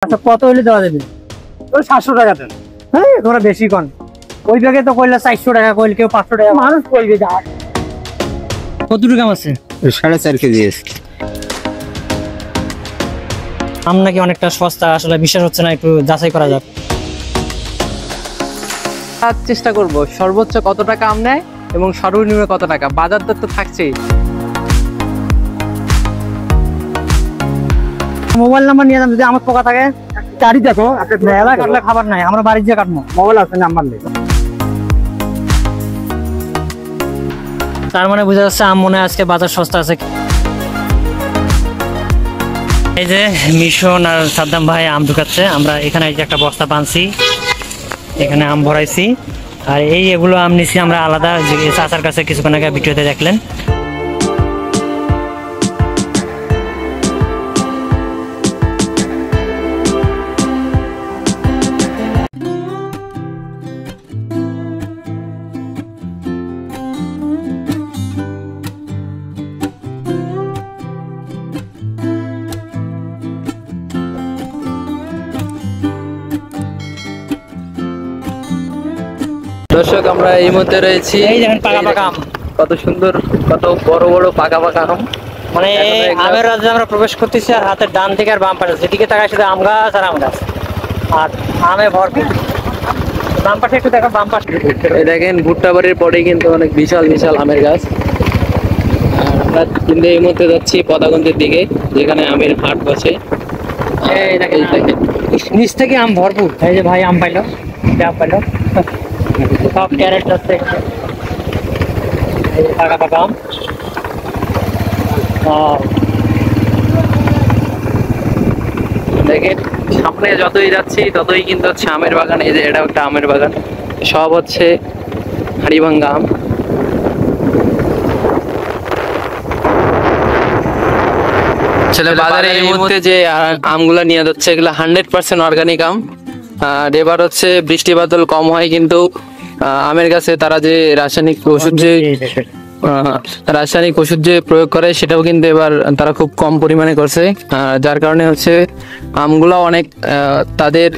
আচ্ছা কত হইলে দেওয়া যাবে? ওই 700 টাকা দেন। হ্যাঁ তোরা বেশি কন। ওই ব্যাগে তো কইলা 400 টাকা, কইল কেউ 500 টাকা। মানুষ কইবে যা। কতটুকু কাম আছে? 4.5 কেজি আছে। আম নাকি অনেকটা সস্তা, আসলে বিশ্বাস হচ্ছে না, একটু যাচাই করা যাক। চেষ্টা করব সর্বোচ্চ কত টাকা আম নেয় এবং সর্বনিম্ন কত টাকা। বাজার দর তো থাকছেই। মোবাইল নাম্বার নিয়ে যান, যদি আমার পোকা থাকে গাড়ি দেখো, আপনি মেলা কাটলে খাবার নাই, আমরা বাড়ি গিয়ে কাটবো। মোবাইল আছে নাম্বার নেই। তার মানে বোঝা যাচ্ছে আম মনে হয় আজকে বাজার সস্তা আছে। এই যে মিশন আর সাদ্দাম ভাই আম ঢুকাচ্ছে। আমরা এখানে এই যে একটা বস্তা বানছি, এখানে আম ভরাইছি, আর এগুলো আম নিছি আমরা আলাদা, যে চাচার কাছে কিছুক্ষণ আগে ভিডিওতে দেখলেন। দর্শক আমরা এই মধ্যে রয়েছি, এই দেখেন পাকা পাকা আম, কত সুন্দর, কত বড় বড় পাকা পাকা আম। মানে আমের রাজ্যে আমরা প্রবেশ করতেছি, আর হাতের ডান দিকে আর বাম পাশে যেদিকে তাকায় শুধু আম গাছ আর আম গাছ, আর আমে ভরপুর। বাম পাশে একটু দেখো, বাম পাশে এই দেখেন ভুট্টা বাড়ির পরেই কিন্তু অনেক বিশাল বিশাল আমের গাছ। আর আমরা কিন্তু এই মধ্যে যাচ্ছি পদাগঞ্জের দিকে, যেখানে আমের হাট বসে। এই দেখেন নিচ থেকে আম ভরপুর। এই যে ভাই আম পাইলো, আম পাইলো, সব ক্যারেট আছে, এই যে পাকা পাকা আম। দেখেন সামনে যতই যাচ্ছি ততই কিন্তু হচ্ছে আমের বাগান। এই যে এটা একটা আমের বাগান, সব হচ্ছে হাড়িভাঙ্গা আম। আসলে বাজারে এই মুহূর্তে যে আমগুলা নিয়ে যাচ্ছে এগুলো 100% অর্গানিক আম। আর এবার হচ্ছে বৃষ্টি বাদল কম হয়, কিন্তু আমের গাছে তারা যে রাসায়নিক ওষুধ যে প্রয়োগ করে সেটাও কিন্তু এবার তারা খুব কম পরিমাণে করছে, যার কারণে হচ্ছে আমগুলো অনেক তাদের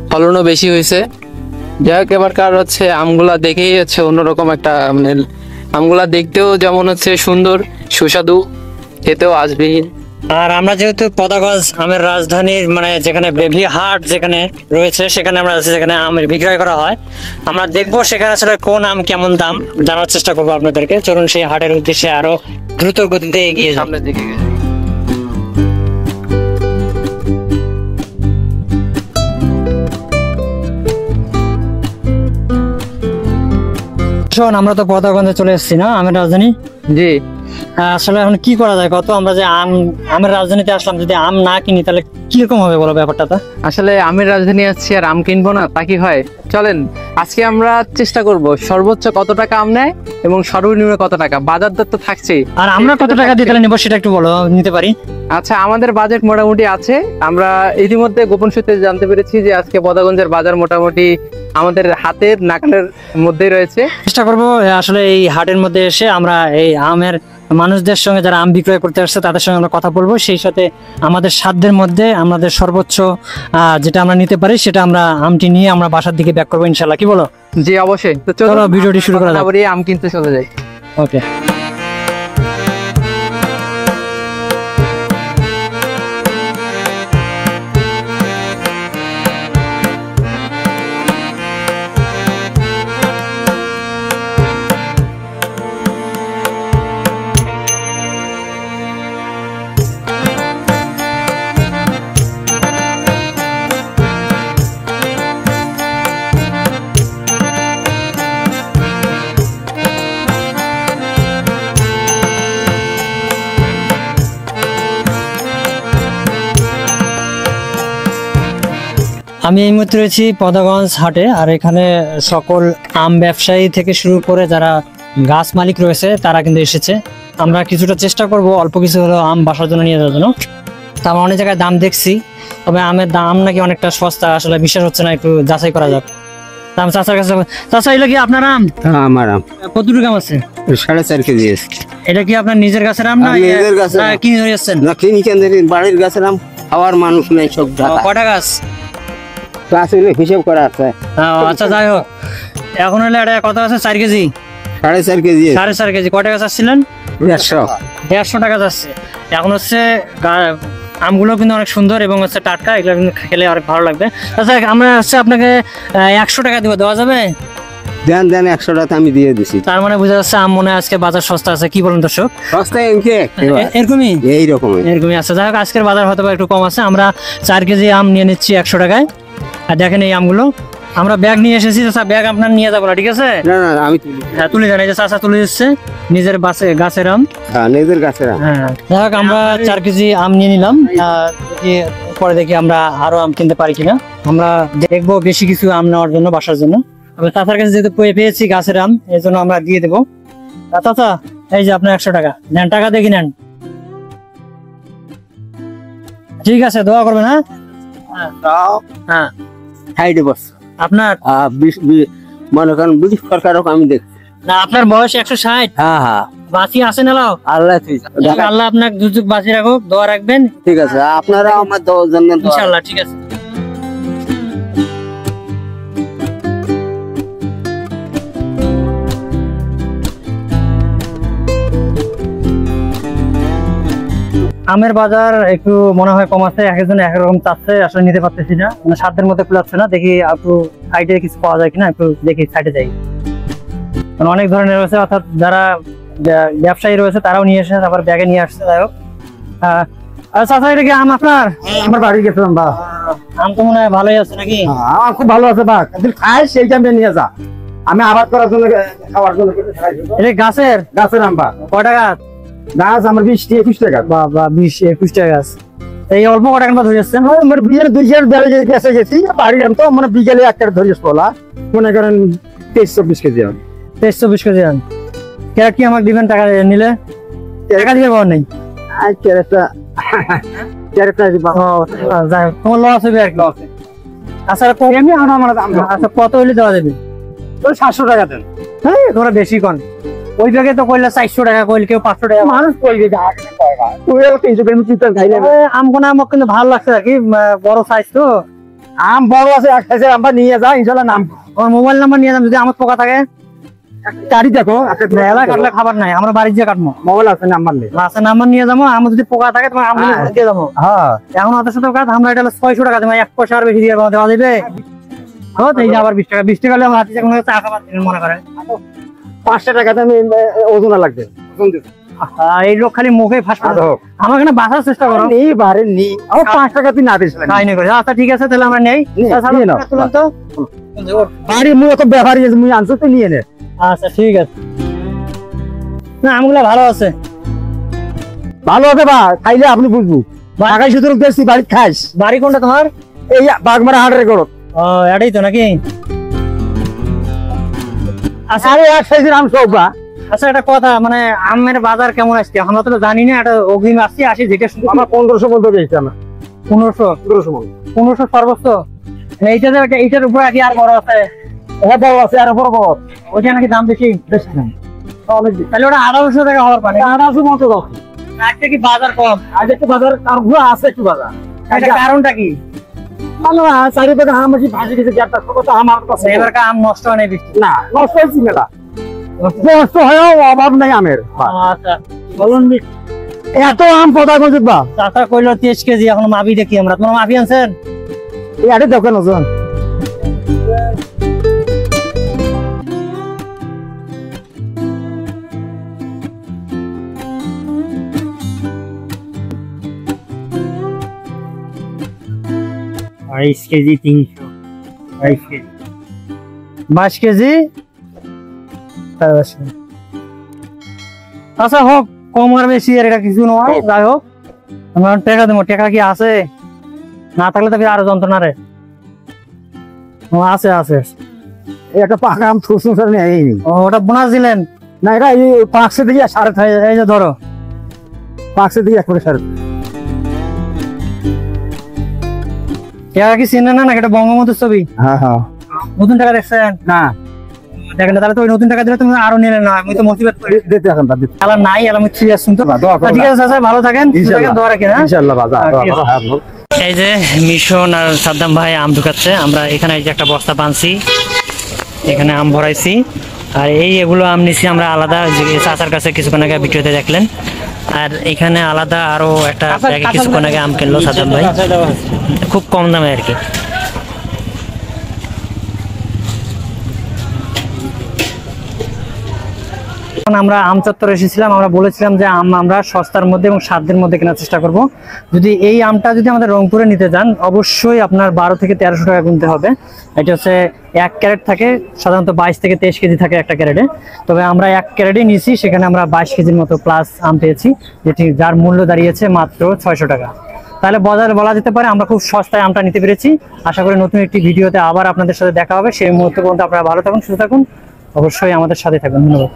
ফলনও বেশি হয়েছে। যাই হোক, এবারকার হচ্ছে আমগুলা দেখেই হচ্ছে অন্যরকম একটা, মানে আমগুলা দেখতেও যেমন হচ্ছে সুন্দর, সুস্বাদু, খেতেও আসবেই। আর আমরা যেহেতু পদাগঞ্জ আমের রাজধানীর, মানে যেখানে বেভি হাট যেখানে রয়েছে, সেখানে আমরা আছি, যেখানে আমের বিক্রয় করা হয়। আমরা দেখবো সেখানে আসলে কোন আম কেমন দাম জানার চেষ্টা করবো আপনাদেরকে। চলুন সেই হাটের উদ্দেশ্যে আরো দ্রুত গতিতে এগিয়ে যাই। সামনের দিকে শোন, আমরা তো পদাগঞ্জে চলে এসেছি না, আমের রাজধানী। জি, আসলে এখন কি করা যায় কত? আমরা যে আমের রাজধানীতে আসলাম, যদি আম না কিনি তাহলে কিরকম হবে বলো ব্যাপারটা? আসলে আমের রাজধানী আসছি আর আম কিনবো না তা কি হয়? চলেন আজকে আমরা চেষ্টা করব সর্বোচ্চ কত টাকা আম নেয় এবং সর্বনিম্ন কত টাকা। বাজার দর তো থাকছেই। আর আমরা কত টাকা দিয়ে তাহলে নেবো সেটা একটু বলো, নিতে পারি? আচ্ছা, আমাদের বাজেট মোটামুটি আছে। আমরা ইতিমধ্যে গোপন সূত্রে জানতে পেরেছি যে আজকে পদাগঞ্জের বাজার মোটামুটি আমাদের হাতের নাগালের মধ্যেই রয়েছে। চেষ্টা করবো আসলে এই হাটের মধ্যে এসে আমরা এই আমের মানুষদের সঙ্গে, যারা আম বিক্রয় করতে আসছে তাদের সঙ্গে আমরা কথা বলবো। সেই সাথে আমাদের সাধ্যের মধ্যে আমাদের সর্বোচ্চ যেটা আমরা নিতে পারি সেটা আমরা আমটি নিয়ে আমরা বাসার দিকে ব্যাক করবো ইনশাল্লাহ। কি বলো? জি অবশ্যই। তো চলো ভিডিওটি শুরু করা যাক। আম কিনতে চলে যাই। ওকে। আমি এই মুহূর্তে রয়েছি পদাগঞ্জ হাটে, আর এখানে সকল আম ব্যবসায়ী থেকে শুরু করে যারা গাছ মালিক রয়েছে তারা কিন্তু এসেছে। আমরা কিছুটা চেষ্টা করব অল্প কিছু হলেও আম বাসার জন্য নিয়ে যাওয়ার জন্য। তা আমরা অনেক জায়গায় দাম দেখছি, তবে আমের দাম নাকি অনেকটা সস্তা, আসলে বিশ্বাস হচ্ছে না, একটু যাচাই করা যাক। দাম চাচার কাছে। চাচা, এগুলো কি আপনার আম? আমার আম কতটুকু আম আছে? 4.5 কেজি আছে। এটা কি আপনার নিজের গাছের আম না নিজের গাছের কিনে নিয়ে আসছেন? না, কিনি কেন, বাড়ির গাছের আম। খাওয়ার মানুষ নেই সব ঢাকা কটা গাছ? গাছ হইলে হিসেব করা আছে আচ্ছা যাই হোক, এখন হলে এটা কত আছে? 4 কেজি, 4.5 কেজি 4.5 কেজি। কটা গাছ আসছিলেন? 150 150 টাকা যাচ্ছে। এখন হচ্ছে আমগুলো কিন্তু অনেক সুন্দর এবং হচ্ছে টাটকা, এগুলো কিন্তু খেলে অনেক ভালো লাগবে। আচ্ছা আমরা হচ্ছে আপনাকে 100 টাকা দিব, দেওয়া যাবে? দেন 100 টাকা আমি দিয়ে দিছি তার মানে বোঝা যাচ্ছে আম মনে হয় আজকে বাজার সস্তা আছে, কি বলেন দর্শক? সস্তায় এনকে এরকমই এইরকম এরকমই আছে। যাই হোক, আজকের বাজার হয়তো বা একটু কম আছে। আমরা 4 কেজি আম নিয়ে নিচ্ছি 100 টাকায়। আর দেখেন এই আমগুলো আমরা ব্যাগ নিয়ে এসেছি, চাচা ব্যাগ আপনার নিয়ে যাবো না, ঠিক আছে? না না আমি তুলি হ্যাঁ তুলে দেন, এই যে চাচা তুলে দিচ্ছে নিজের গাছের আম। নিজের গাছের আম। হ্যাঁ যাই হোক, আমরা 4 কেজি আম নিয়ে নিলাম। পরে দেখি আমরা আরো আম কিনতে পারি কিনা। আমরা দেখবো বেশি কিছু আম নেওয়ার জন্য, বাসার জন্য। তবে চাচার কাছে যেহেতু পেয়েছি গাছের আম, এই জন্য আমরা দিয়ে দেবো। চাচা এই যে আপনার 100 টাকা নেন, টাকা দেখি নেন। ঠিক আছে, দোয়া করবেন। হ্যাঁ হ্যাঁ সাইডে বস আপনার মনে করেন ব্রিটিশ সরকারও আমি দেখছি না, আপনার বয়স 160। হ্যাঁ হ্যাঁ বাঁচি আছে না? লাও আল্লাহ আল্লাহ আপনাকে দুযুগ বাঁচিয়ে রাখুক, দোয়া রাখবেন। ঠিক আছে, আপনারা আমার দেওয়ার জন্য দোয়া ইনশাআল্লাহ, ঠিক আছে। আমের বাজার একটু মনে হয় কম আছে, একজন একরকম চাচ্ছে, আসলে নিতে পারতেছি না, মানে সাধ্যের মধ্যে কুলাচ্ছে না। দেখি একটু সাইডে কিছু পাওয়া যায় কিনা, একটু দেখি সাইডে যাই। মানে অনেক ধরনের রয়েছে, অর্থাৎ যারা ব্যবসায়ী রয়েছে তারাও নিয়ে এসে তারপর ব্যাগে নিয়ে আসছে। যাই হোক, চাচা এটা কি আম আপনার? আমার বাড়ি গেছিলাম বা আম তো মনে হয় ভালোই আছে নাকি? আমার খুব ভালো আছে বা তুই খাই সেই টাইমে নিয়ে যা, আমি আবাদ করার জন্য খাওয়ার জন্য এটা গাছের আম বা কয়টা গাছ? গাছ আমার 20-21 টাকা। বা 20-21 টাকা গাছ। এই অল্প কটা কেন ধরে যাচ্ছেন? আমার বিয়ের 2 বেলা গেছে গেছি বাড়ি আম তো মানে বিকেলে একটা ধরে বলা মনে করেন 23-24 কেজি আম। 23-24 কেজি আম। ক্যারেট কি আমাকে দিবেন টাকা নিলে? টাকা দিবে পাওয়ার নেই। আর ক্যারেটটা দিবা। ও যাই হোক, তোমার লস হবে আর কি। আচ্ছা এমনি আমার দাম আচ্ছা কত হইলে দেওয়া যাবে? তো 700 টাকা দেন। হ্যাঁ তোমরা বেশি কন। ওই ব্যাগে তো কইলে 400 টাকা, কইলে কেউ 500 টাকা। মানুষ কইবে যা তুই 300 গ্রাম চিকেন খাইলে আম কোনা আমাকে কিন্তু ভালো লাগছে আর কি, বড় সাইজ তো। আম বড় আছে, এক সাইজের আমরা নিয়ে যা ইনশাআল্লাহ নাম। আমার মোবাইল নাম্বার নিয়ে যাম, যদি আমার পোকা থাকে গাড়ি দেখো মেলা কাটলে খাবার নাই, আমরা বাড়ি যে কাটবো। মোবাইল আছে নাম্বার নেই। লাস্টের নাম্বার নিয়ে যাবো, আমার যদি পোকা থাকে তোমার আমি দিয়ে যাবো। হ্যাঁ এখন ওদের সাথে কাজ, আমরা এটা 600 টাকা দেবো, 1 পয়সা আর বেশি দিয়ে দেওয়া যাবে? এই যে আবার 20 টাকা, 20 টাকা হলে আমার হাতে কোনো চা খাবার দিলেন মনে করেন। 500 টাকাতে আমি ওজন লাগবে। এই লোক খালি মুখে ফাঁস করে। আমার এখানে বাঁচার চেষ্টা করো। নি বারে নি আমার 5 টাকা তুই না দিস তাই নেই করে। আচ্ছা ঠিক আছে, তাহলে আমরা নেই। নিয়ে নাও। তুলেন তো। বাড়ি মুই তো ব্যাপারী মুই আনছো তুই নিয়ে নে। আচ্ছা ঠিক আছে। না আমগুলা ভালো আছে। ভালো হবে বা খাইলে আপনি বুঝবো। ঢাকায় সুতরাং দেশি বাড়ি খাইস। বাড়ি কোনটা তোমার? এই বাগমারা হাটের গড়। ও এটাই তো নাকি? আচ্ছা আরে এক সাইজের আম সব বা। আচ্ছা একটা কথা, মানে আমের বাজার কেমন আসছে আমরা তো জানি না, এটা অগ্রিম আসি যেটা শুধু আমার 1500 বলতে পেয়েছি আমার। 1500 বল। 1500 সর্বোচ্চ। এইটাতে এইটার উপরে কি আর বড় আছে? হ্যাঁ বড় আছে আর বড় বড়। ওইটা নাকি দাম বেশি? বেশি না। অনেক বেশি। তাহলে ওটা 1800 টাকা হওয়ার পারে। 1800 মতো দাও। একটা কি বাজার কম? আজ একটু বাজার কারগুলো আছে একটু বাজার। এটা কারণটা কি? ভালো না চারিদিকে আম বেশি ভাজি দিতে যাটা কথা আমার কাছে। এবার আম নষ্ট হয় না বেশি? না নষ্ট হয়েছে মেলা। নষ্ট হয়েও অভাব নাই আমের। আচ্ছা বলুন এত আম পদা গজুত বা। চাচা কইলো 23 কেজি, এখন মাপি দেখি আমরা। তোমার মাপি আনছেন? এই আরে দোকান ওজন। বাইশ কেজি 300, 22 কেজি। আচ্ছা হোক, কম আর বেশি আর এটা কিছু নয়। যাই হোক, আমার টাকা দেবো। টাকা কি আছে? না থাকলে তো আরো যন্ত্রণা রে। আছে আছে। এই একটা পাকা আম থুসুন স্যার নেই। ওটা বোনাস দিলেন না এটা এই 500 দিয়ে 3.5। এই যে ধরো 500 দিয়ে 1.5। টাকা কি চিনেন না? এটা বঙ্গবন্ধুর ছবি। হ্যাঁ হ্যাঁ। নতুন টাকা দেখছেন না দেখেন না, তাহলে তো ওই নতুন টাকা দিলে তুমি আরো নিলে না। আমি তো মোটিভেট করি। দিতে এখন বাদ দিতে। খেলা নাই, আমি ঠিক আছে শুনতে। দোয়া করো। ঠিক আছে চাচা, ভালো থাকেন, ইনশাআল্লাহ। দোয়া রাখেন। ইনশাআল্লাহ বাজার। ঠিক আছে। এই যে মিশন আর সাদ্দাম ভাই আম ঢুকাচ্ছে, আমরা এখানে এই যে একটা বস্তা বানছি, এখানে আম ভরাইছি। আর এগুলো আম নিছি আমরা আলাদা, যে চাচার কাছে কিছুক্ষণ আগে ভিডিওতে দেখলেন। আর এখানে আলাদা আরো একটা ব্যাগে কিছুক্ষণ আগে আম কিনলো সাদ্দাম ভাই, খুব কম দামে আর কি। আমরা আম চত্বরে এসেছিলাম, আমরা বলেছিলাম যে আম আমরা সস্তার মধ্যে এবং স্বাদের মধ্যে কেনার চেষ্টা করব। যদি এই আমটা যদি আমাদের রংপুরে নিতে যান, অবশ্যই আপনার 12 থেকে 1300 টাকা কিনতে হবে। এটা হচ্ছে 1 ক্যারেট থাকে, সাধারণত 22 থেকে 23 কেজি থাকে একটা ক্যারেটে। তবে আমরা 1 ক্যারেটই নিয়েছি, সেখানে আমরা 22 কেজির মতো প্লাস আম পেয়েছি, যেটি যার মূল্য দাঁড়িয়েছে মাত্র 600 টাকা। তাহলে বাজারে বলা যেতে পারে আমরা খুব সস্তায় আমটা নিতে পেরেছি। আশা করি নতুন একটি ভিডিওতে আবার আপনাদের সাথে দেখা হবে। সেই মুহূর্ত পর্যন্ত আপনারা ভালো থাকুন, সুস্থ থাকুন, অবশ্যই আমাদের সাথে থাকুন। ধন্যবাদ।